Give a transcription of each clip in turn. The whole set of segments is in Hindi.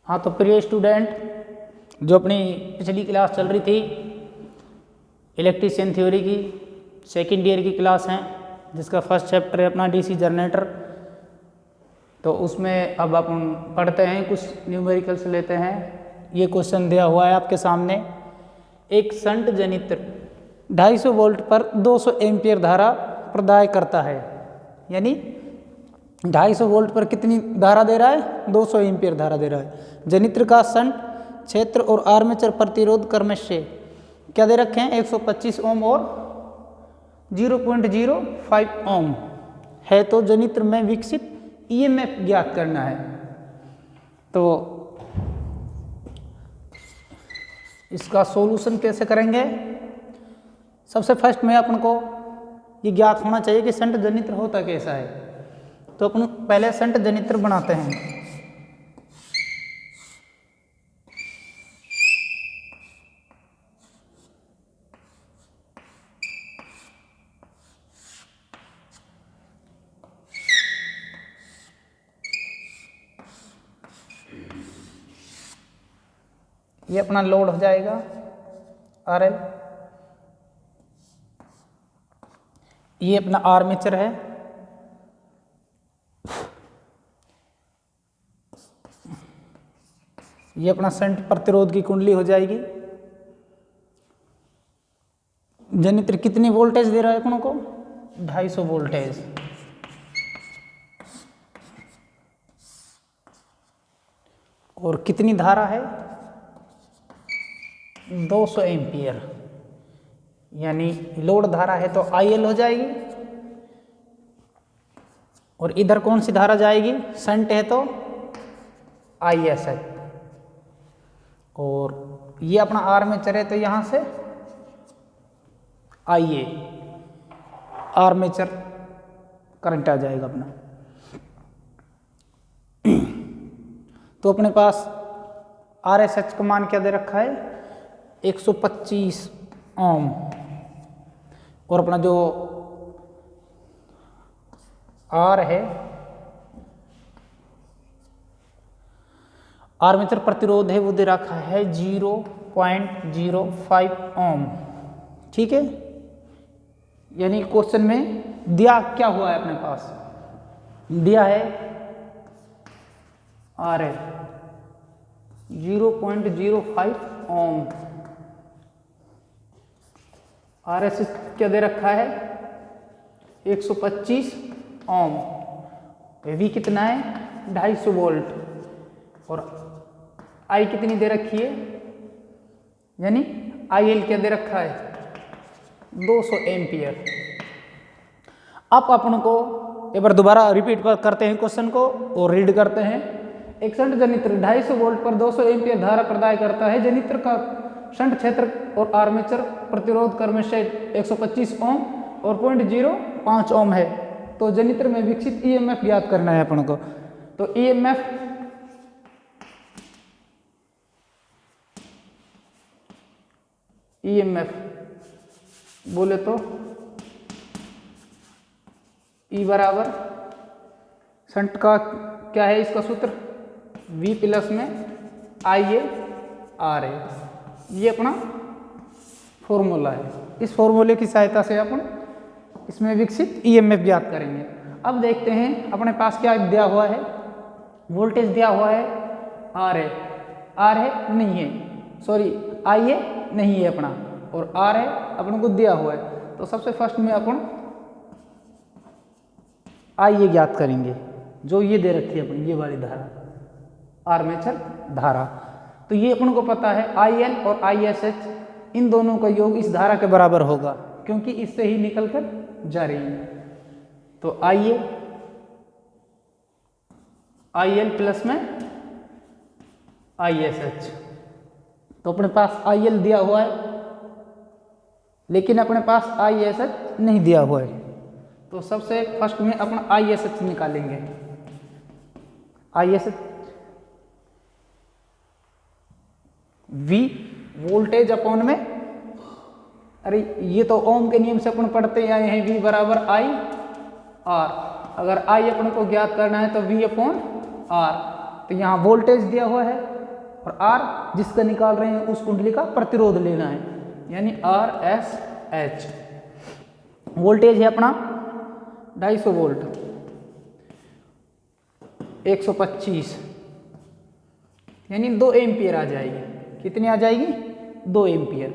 हाँ, तो प्रिय स्टूडेंट, जो अपनी पिछली क्लास चल रही थी इलेक्ट्रीशियन थ्योरी की, सेकेंड ईयर की क्लास है, जिसका फर्स्ट चैप्टर है अपना डीसी जनरेटर। तो उसमें अब अपन पढ़ते हैं, कुछ न्यूमेरिकल्स लेते हैं। ये क्वेश्चन दिया हुआ है आपके सामने। एक शंट जनित्र 250 वोल्ट पर 200 एम्पियर धारा प्रदाय करता है, यानी 250 वोल्ट पर कितनी धारा दे रहा है? 200 एम्पियर धारा दे रहा है। जनित्र का शंट क्षेत्र और आर्मेचर प्रतिरोध क्रमशः क्या दे रखे हैं? 125 ओम और 0.05 ओम है। तो जनित्र में विकसित ईएमएफ ज्ञात करना है। तो इसका सॉल्यूशन कैसे करेंगे? सबसे फर्स्ट में अपन को ये ज्ञात होना चाहिए कि शंट जनित्र होता कैसा है। तो अपन पहले शंट जनित्र बनाते हैं। ये अपना लोड हो जाएगा RL, ये अपना आर्मेचर है, ये अपना शंट प्रतिरोध की कुंडली हो जाएगी। जनित्र कितनी वोल्टेज दे रहा है अपन को? 250 वोल्टेज। और कितनी धारा है? 200 एम्पियर, यानी लोड धारा है तो IL हो जाएगी। और इधर कौन सी धारा जाएगी? शंट है तो IS है। और ये अपना आर्मेचर है तो यहां से IA, आर्मेचर करंट आ जाएगा अपना। तो अपने पास RSH का मान क्या दे रखा है? 125 ओम। और अपना जो R है, आर्मेचर प्रतिरोध है, वो दे रखा है 0.05 ओम। ठीक है, यानी क्वेश्चन में दिया क्या हुआ है? अपने पास दिया है RL 0.05 ओम। RS क्या दे रखा है? 125 ओम। V कितना है? 250 वोल्ट। और I कितनी दे रखी है? यानी IL क्या दे रखा है? 200 एम्पियर। अब अपन को एक बार दोबारा रिपीट करते हैं क्वेश्चन को और रीड करते हैं। एक शंट जनित्र 250 वोल्ट पर 200 एम्पियर धारा प्रदाय करता है। जनित्र का शंट क्षेत्र और आर्मेचर प्रतिरोध क्रमशः 125 ओम और 0.05 ओम है। तो जनित्र में विकसित EMF ज्ञात करना है अपन को। तो EMF बोले तो E बराबर शंट का क्या है? इसका सूत्र V प्लस में IA R है। ये अपना फॉर्मूला है। इस फॉर्मूले की सहायता से अपन इसमें विकसित EMF ज्ञात करेंगे। अब देखते हैं अपने पास क्या दिया हुआ है। वोल्टेज दिया हुआ है R है, R है नहीं है, सॉरी IA नहीं है अपना, और R है अपन को दिया हुआ है। तो सबसे फर्स्ट में अपन IA ज्ञात करेंगे, जो ये दे रखी है अपन, ये वाली धारा, आर्मेचर धारा। तो ये अपन को पता है IL और ISH, इन दोनों का योग इस धारा के बराबर होगा, क्योंकि इससे ही निकल कर जा रही है। तो IL प्लस में ISH। तो अपने पास IL दिया हुआ है, लेकिन अपने पास ISH नहीं दिया हुआ है। तो सबसे फर्स्ट में अपन ISH निकालेंगे। ISH V वोल्टेज अपॉन में, अरे ये तो ओम के नियम से अपन पढ़ते आए हैं, V बराबर I R। अगर I अपन को ज्ञात करना है तो V अपॉन R। तो यहाँ वोल्टेज दिया हुआ है और R जिसका निकाल रहे हैं उस कुंडली का प्रतिरोध लेना है, यानी RSH। वोल्टेज है अपना 250 वोल्ट, 125 यानी 2 एम्पियर आ जाएगी। कितनी आ जाएगी? 2 एम्पियर।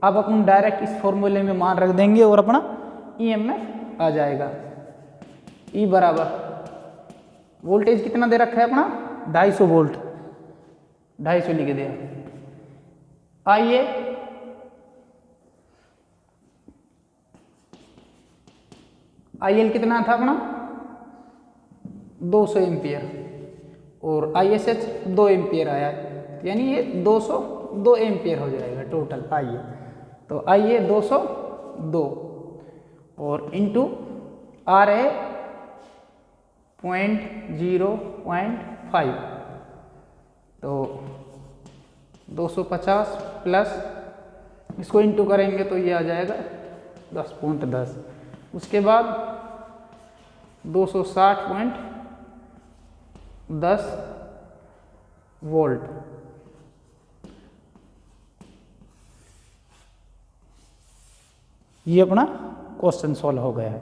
अब अपन डायरेक्ट इस फॉर्मूले में मान रख देंगे और अपना EMF आ जाएगा। E बराबर वोल्टेज कितना दे रखा है अपना 250 वोल्ट, 250 लिख दिया। आइए IL कितना था अपना 200 एम्पियर और ISH 2 एम्पियर आया है, यानी ये 202 एम्पियर हो जाएगा टोटल। आइए तो आइए 202 और इंटू RA 0.05 तो 250 प्लस इसको इंटू करेंगे तो ये आ जाएगा 10.10। उसके बाद 260.10 वोल्ट। ये अपना क्वेश्चन सॉल्व हो गया है।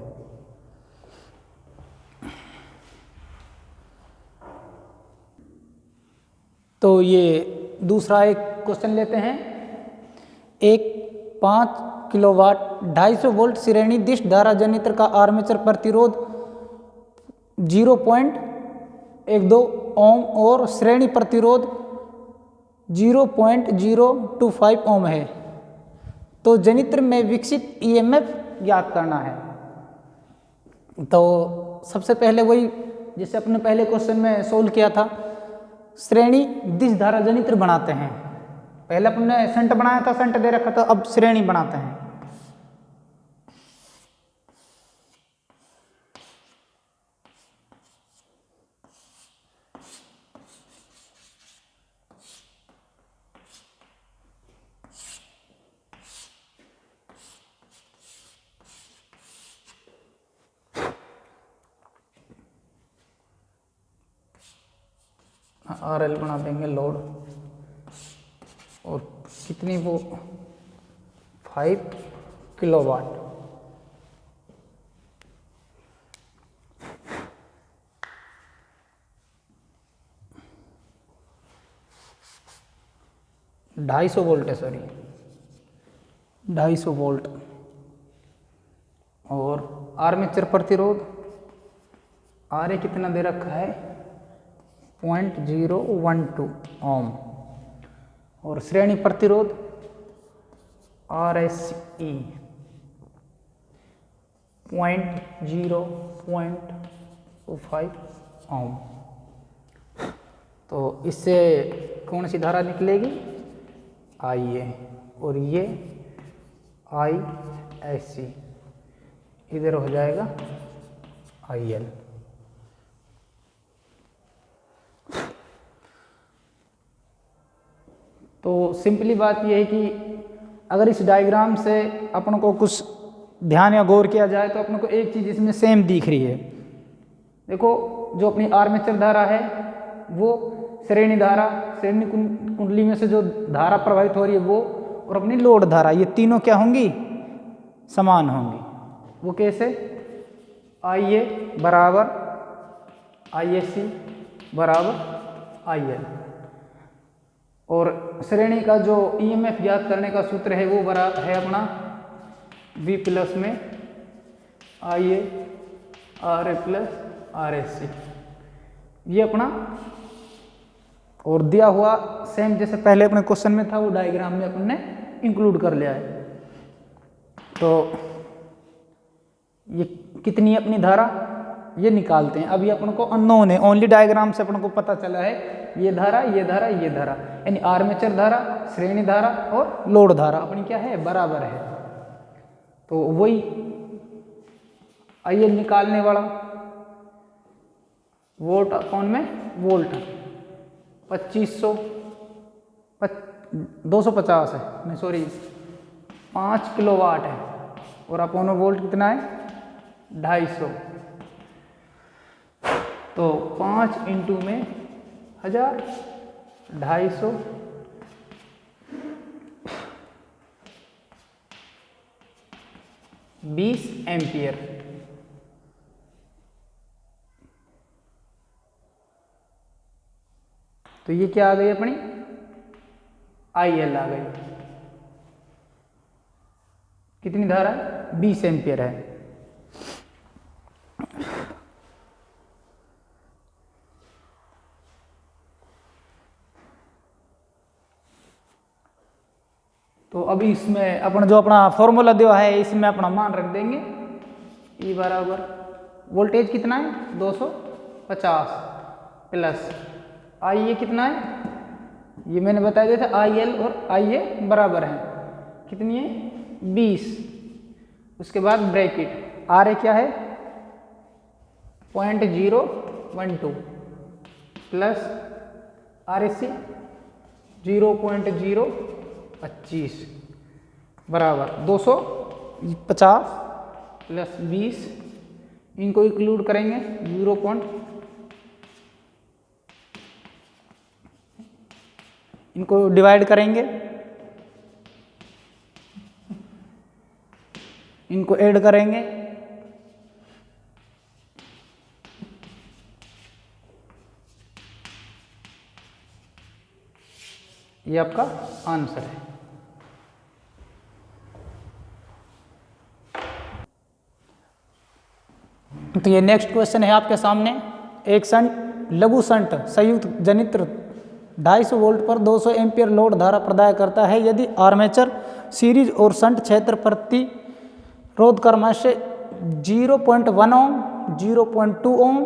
तो ये दूसरा एक क्वेश्चन लेते हैं। एक 5 किलोवाट 250 वोल्ट श्रेणी दिश धारा जनित्र का आर्मेचर प्रतिरोध 0.12 ओम और श्रेणी प्रतिरोध 0.025 ओम है, तो जनित्र में विकसित EMF ज्ञात करना है। तो सबसे पहले वही जैसे अपने पहले क्वेश्चन में सोल्व किया था, श्रेणी दिश धारा जनित्र बनाते हैं। पहले अपने शंट बनाया था, शंट दे रखा था, अब श्रेणी बनाते हैं। RL बना देंगे लोड, और कितनी वो 5 किलोवाट। ढाई सौ वोल्ट है, सॉरी 250 वोल्ट। और आर्मेचर प्रतिरोध RA कितना दे रखा है 0.012 ओम और श्रेणी प्रतिरोध RSE 0.25 ओम। तो इससे कौन सी धारा निकलेगी IA, और ये ISC, इधर हो जाएगा IL। तो सिंपली बात यह है कि अगर इस डायग्राम से अपन को कुछ ध्यान या गौर किया जाए तो अपन को एक चीज़ इसमें सेम दिख रही है। देखो, जो अपनी आर्मेचर धारा है वो श्रेणी धारा, श्रेणी कुंडली में से जो धारा प्रवाहित हो रही है वो, और अपनी लोड धारा, ये तीनों क्या होंगी समान होंगी। वो कैसे? IA बराबर ISC बराबर IL, और श्रेणी का जो EMF ज्ञात करने का सूत्र है वो बराबर है अपना V प्लस में IA RA प्लस RSC, ये अपना। और दिया हुआ सेम जैसे पहले अपने क्वेश्चन में था वो डायग्राम में अपन ने इंक्लूड कर लिया है। तो ये कितनी है अपनी धारा ये निकालते हैं। अभी अपन को अननोन है, ओनली डायग्राम से अपन को पता चला है ये धारा, ये धारा, ये धारा, यानी आर्मेचर धारा, श्रेणी धारा और लोड धारा अपनी क्या है बराबर है। तो वही आइए निकालने वाला वोल्ट अपॉन में वोल्ट 2500 250 है, नहीं सॉरी 5 किलोवाट है, और अपॉन वोल्ट कितना है 250। तो 5 इंटू में 1000, 250, 20 एम्पियर। तो ये क्या आ गई अपनी IL आ गई। कितनी धारा है? 20 एम्पियर है। तो अभी इसमें अपना जो अपना फॉर्मूला दिया है इसमें अपना मान रख देंगे। E बराबर वोल्टेज कितना है 250 प्लस IA कितना है, ये मैंने बता दिया था IL और IA बराबर हैं कितनी है 20। उसके बाद ब्रैकेट RA क्या है 0.012 प्लस RAC 0.025 बराबर 250 प्लस 20, इनको इंक्लूड करेंगे 0. इनको डिवाइड करेंगे, इनको ऐड करेंगे, ये आपका आंसर है। तो ये नेक्स्ट क्वेश्चन है आपके सामने। एक शंट लघु शंट संयुक्त जनित्र 250 वोल्ट पर 200 एम्पियर लोड धारा प्रदान करता है। यदि आर्मेचर सीरीज और शंट क्षेत्र प्रतिरोध क्रमश से 0.1 ओम, 0.2 ओम,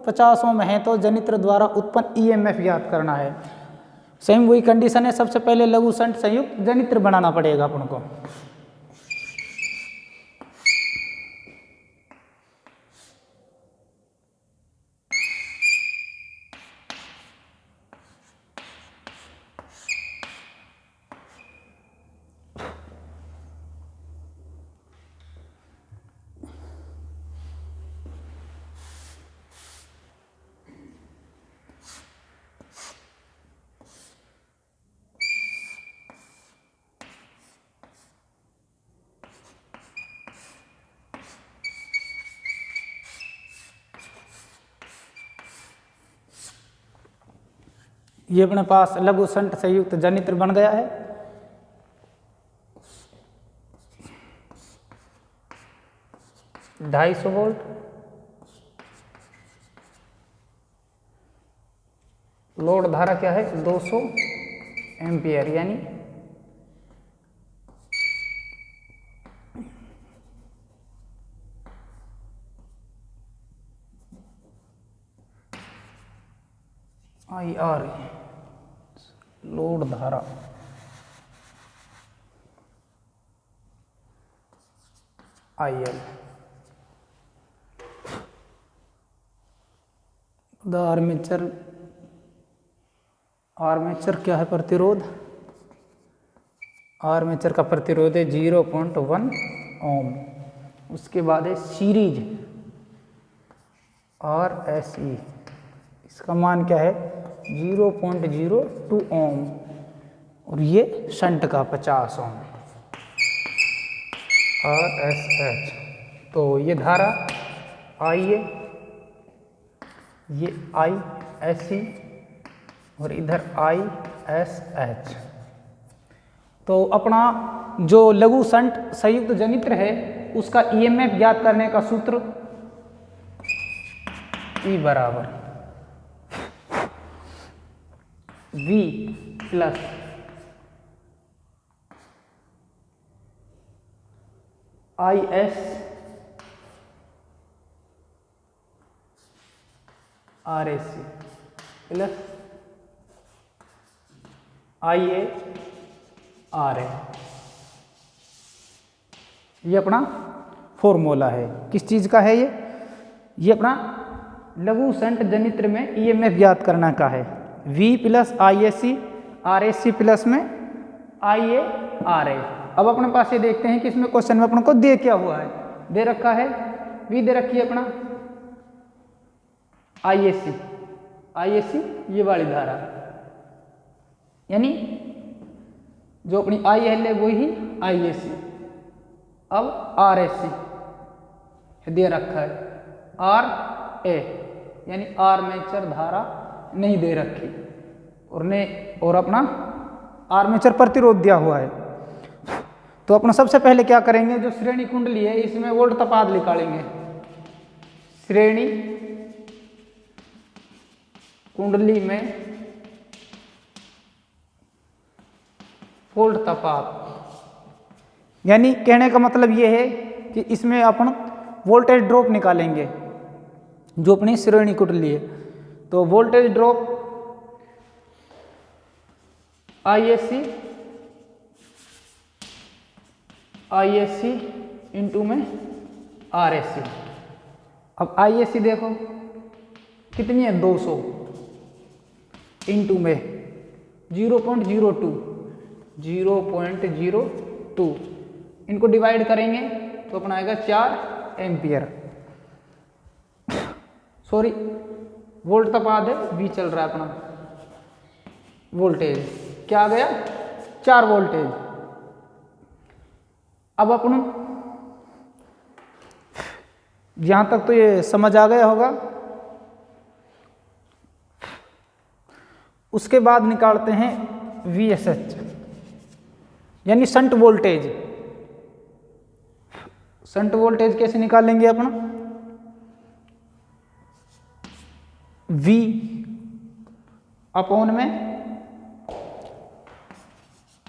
50 ओम है तो जनित्र द्वारा उत्पन्न EMF ज्ञात करना है। सेम वही कंडीशन है, सबसे पहले लघु शंट संयुक्त जनित्र बनाना पड़ेगा अपन को। ये अपने पास लघु शंट संयुक्त जनित्र बन गया है। ढाई सौ वोल्ट लोड धारा क्या है 200 एम्पियर, यानी IR लोड धारा IL। द आर्मेचर क्या है प्रतिरोध, आर्मेचर का प्रतिरोध है 0.1 ओम। उसके बाद है सीरीज RSE, इसका मान क्या है 0.02 ओम, और ये शंट का 50 ओम RSH। तो ये धारा IA, ये ISE और इधर ISH। तो अपना जो लघु शंट संयुक्त जनित्र है उसका EMF ज्ञात करने का सूत्र E बराबर V plus IS RAC plus IA RA। ये अपना फॉर्मूला है, किस चीज़ का है ये अपना लघु शंट जनित्र में EMF ज्ञात करना का है। V plus ISC RSC plus में IA RA। अब अपने पास ये देखते हैं कि इसमें क्वेश्चन में अपन को दे क्या हुआ है, दे रखा है V दे रखी है अपना ISC ISC ये वाली धारा, यानी जो अपनी IL है वो ही ISC। अब RSC दे रखा है, RA यानी आर्मेचर धारा नहीं दे रखी, और अपना आर्मेचर प्रतिरोध दिया हुआ है। तो अपना सबसे पहले क्या करेंगे, जो श्रेणी कुंडली है इसमें वोल्ट तपात निकालेंगे। श्रेणी कुंडली में वोल्ट तपात, यानी कहने का मतलब ये है कि इसमें अपन वोल्टेज ड्रॉप निकालेंगे जो अपनी श्रेणी कुंडली है। तो वोल्टेज ड्रॉप ISC इंटू में RSC। अब ISC देखो कितनी है, 200 इंटू में 0.02 इनको डिवाइड करेंगे तो अपना आएगा 4 एम्पियर। सॉरी, वोल्ट तपात है, V चल रहा है अपना, वोल्टेज क्या आ गया, 4 वोल्टेज। अब अपन यहां तक तो ये समझ आ गया होगा। उसके बाद निकालते हैं VSH यानी शंट वोल्टेज। शंट वोल्टेज कैसे निकालेंगे अपन, V अपॉन में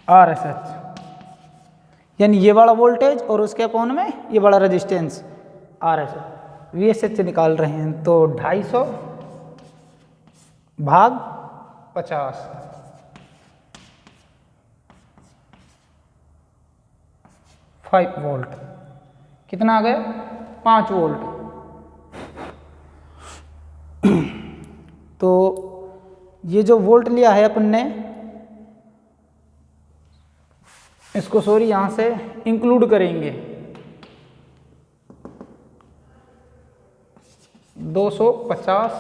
RSH, यानी ये वाला वोल्टेज और उसके अपॉन में ये वाला रेजिस्टेंस RSH। VSH निकाल रहे हैं तो 250 भाग 50, 5 वोल्ट, कितना आ गया, 5 वोल्ट। तो ये जो वोल्ट लिया है अपन ने, इसको सॉरी यहां से इंक्लूड करेंगे। 250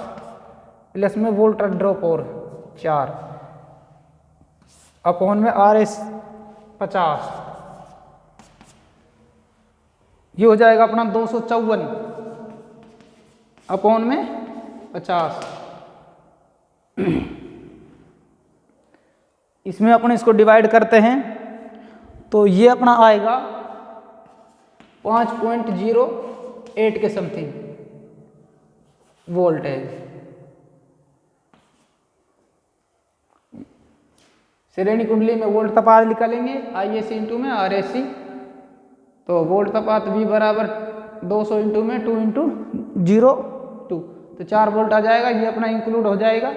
प्लस में वोल्ट ड्रॉप और 4 अपॉन में RS 50, ये हो जाएगा अपना 254 अपॉन में 50। इसमें अपन इसको डिवाइड करते हैं तो ये अपना आएगा 5.08 के समथिंग वोल्टेज। श्रेणी कुंडली में वोल्ट तपात निकालेंगे ISC इंटू में RSC। तो वोल्ट तपात V बराबर 200 इंटू में 2 इंटू 0.2, तो 4 वोल्ट आ जाएगा। ये अपना इंक्लूड हो जाएगा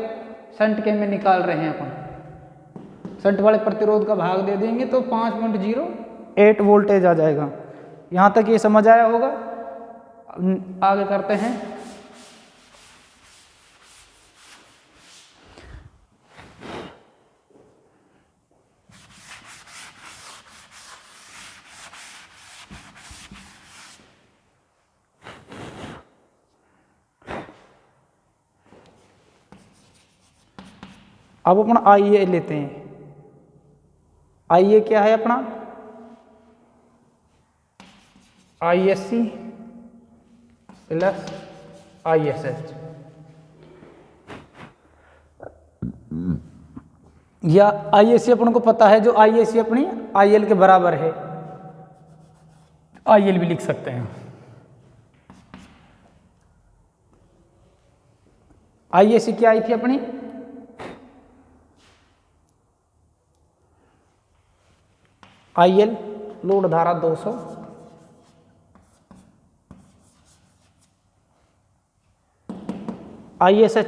शंट के में निकाल रहे हैं अपन, शंट वाले प्रतिरोध का भाग दे देंगे तो 5.08 वोल्टेज आ जाएगा। यहाँ तक ये समझ आया होगा। आगे करते हैं। अब अपना IA लेते हैं। IA क्या है अपना, ISC प्लस ISH, या ISC अपन को पता है, जो ISC अपनी IL के बराबर है, IL भी लिख सकते हैं। ISC क्या आई थी अपनी, IL लोड धारा 200 ISH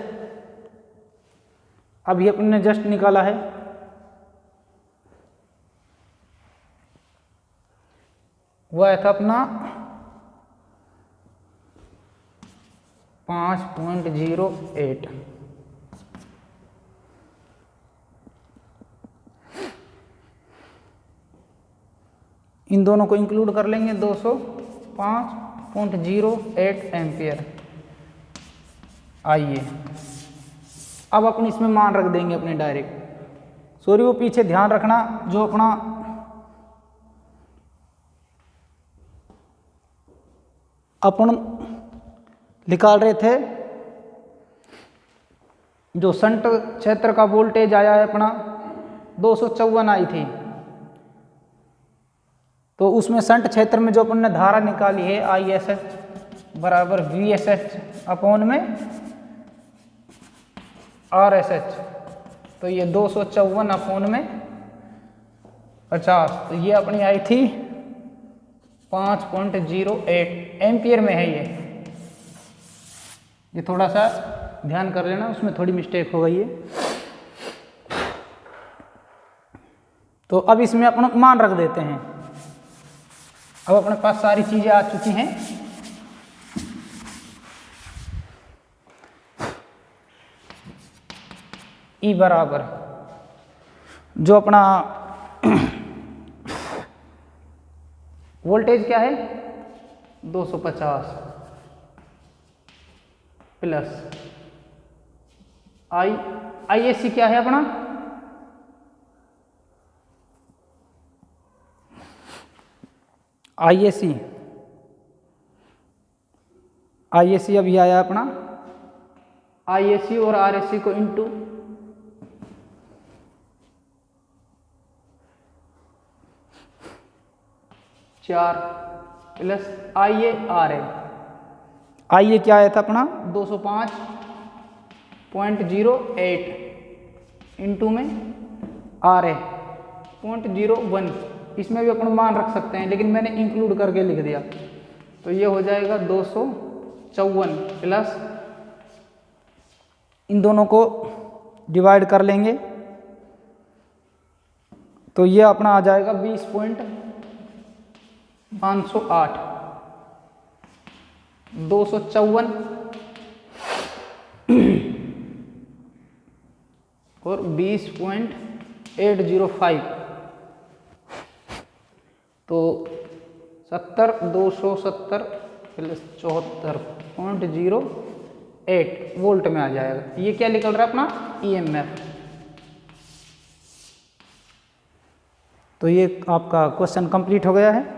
अभी अपन ने जस्ट निकाला है, वो आया था अपना 5.08। इन दोनों को इंक्लूड कर लेंगे, 205.08 एम्पियर। आइए अब अपन इसमें मान रख देंगे अपने डायरेक्ट। सॉरी वो पीछे ध्यान रखना, जो अपना अपन निकाल रहे थे, जो शंट क्षेत्र का वोल्टेज आया है अपना 254 आई थी, तो उसमें शंट क्षेत्र में जो अपन ने धारा निकाली है ISH बराबर VSH अपॉन में RSH, तो ये 254 अपॉन में 50, तो ये अपनी आई थी 5.08 एम्पियर में है। ये थोड़ा सा ध्यान कर लेना, उसमें थोड़ी मिस्टेक हो गई है। तो अब इसमें अपन मान रख देते हैं। अब अपने पास सारी चीजें आ चुकी हैं। ई बराबर जो अपना वोल्टेज क्या है 250 प्लस ISC क्या है अपना ISC अभी आया अपना ISC और RSC को इंटू 4 प्लस IA क्या आया था अपना 205.08 इंटू में RA 0.01, इसमें भी अपन मान रख सकते हैं, लेकिन मैंने इंक्लूड करके लिख दिया। तो ये हो जाएगा 254 प्लस इन दोनों को डिवाइड कर लेंगे, तो ये अपना आ जाएगा 20.508 254 और 20.805, तो 270 प्लस 74.08 वोल्ट में आ जाएगा। ये क्या निकल रहा है अपना EMF। तो ये आपका क्वेश्चन कंप्लीट हो गया है।